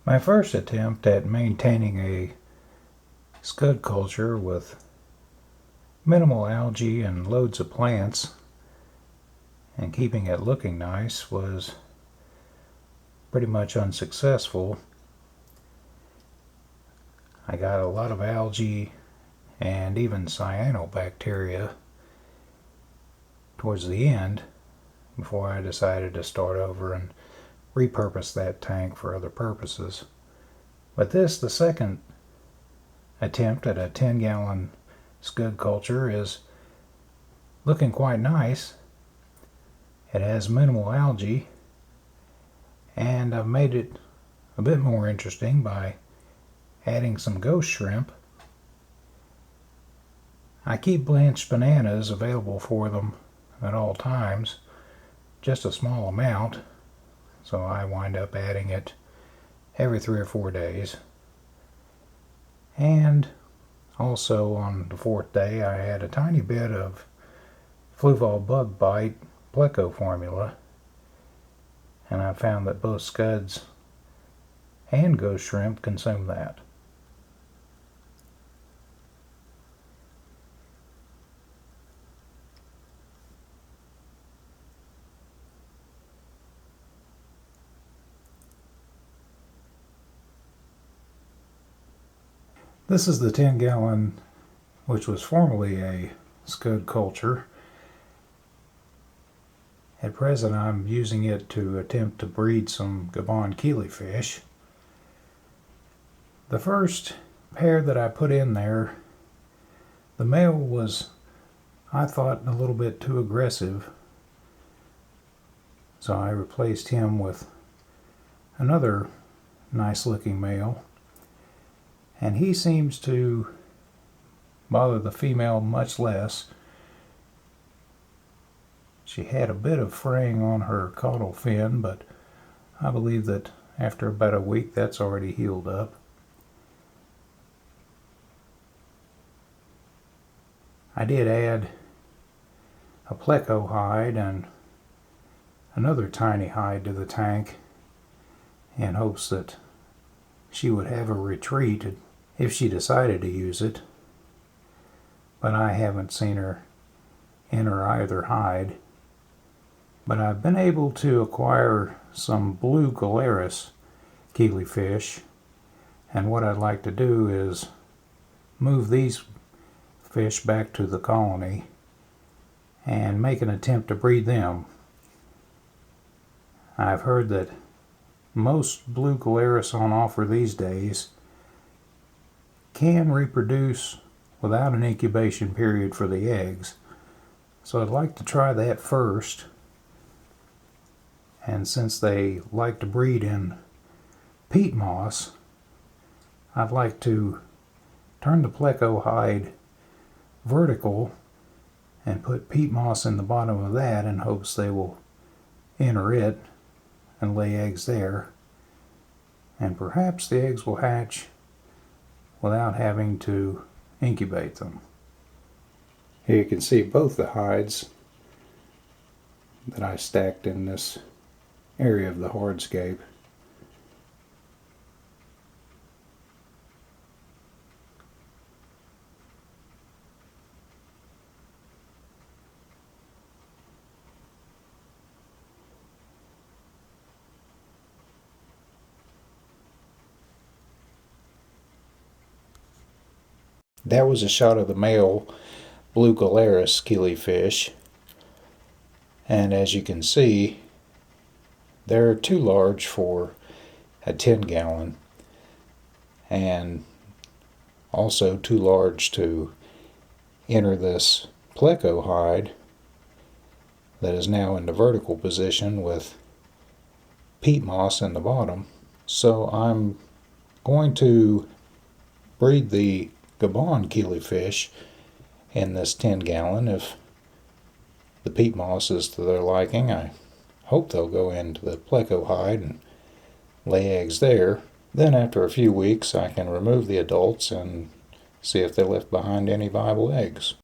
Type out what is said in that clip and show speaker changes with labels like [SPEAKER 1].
[SPEAKER 1] My first attempt at maintaining a scud culture with minimal algae and loads of plants and keeping it looking nice was pretty much unsuccessful. I got a lot of algae and even cyanobacteria towards the end before I decided to start over and repurpose that tank for other purposes. But this, the second attempt at a 10-gallon scud culture, is looking quite nice. It has minimal algae, and I've made it a bit more interesting by adding some ghost shrimp. I keep blanched bananas available for them at all times, just a small amount, so I wind up adding it every 3 or 4 days. And also on the 4th day I had a tiny bit of Fluval bug bite Pleco formula, and I found that both scuds and ghost shrimp consume that. This is the 10-gallon, which was formerly a scud culture. At present I'm using it to attempt to breed some Gabon killifish. The first pair that I put in there, the male was, I thought, a little bit too aggressive, so I replaced him with another nice looking male, and he seems to bother the female much less. She had a bit of fraying on her caudal fin, but I believe that after about a week that's already healed up. I did add a Pleco hide and another tiny hide to the tank in hopes that she would have a retreat if she decided to use it, but I haven't seen her enter either hide. But I've been able to acquire some blue gularis killifish, and what I'd like to do is move these fish back to the colony and make an attempt to breed them. I've heard that most blue gularis on offer these days can reproduce without an incubation period for the eggs, so I'd like to try that first. And since they like to breed in peat moss, I'd like to turn the Pleco hide vertical and put peat moss in the bottom of that in hopes they will enter it and lay eggs there, and perhaps the eggs will hatch without having to incubate them. Here you can see both the hides that I stacked in this area of the hardscape. That was a shot of the male blue gularis killifish, and as you can see, they're too large for a 10-gallon and also too large to enter this Pleco hide that is now in the vertical position with peat moss in the bottom. So I'm going to breed the Gabon killifish in this 10-gallon. If the peat moss is to their liking, I hope they'll go into the Pleco hide and lay eggs there. Then after a few weeks I can remove the adults and see if they left behind any viable eggs.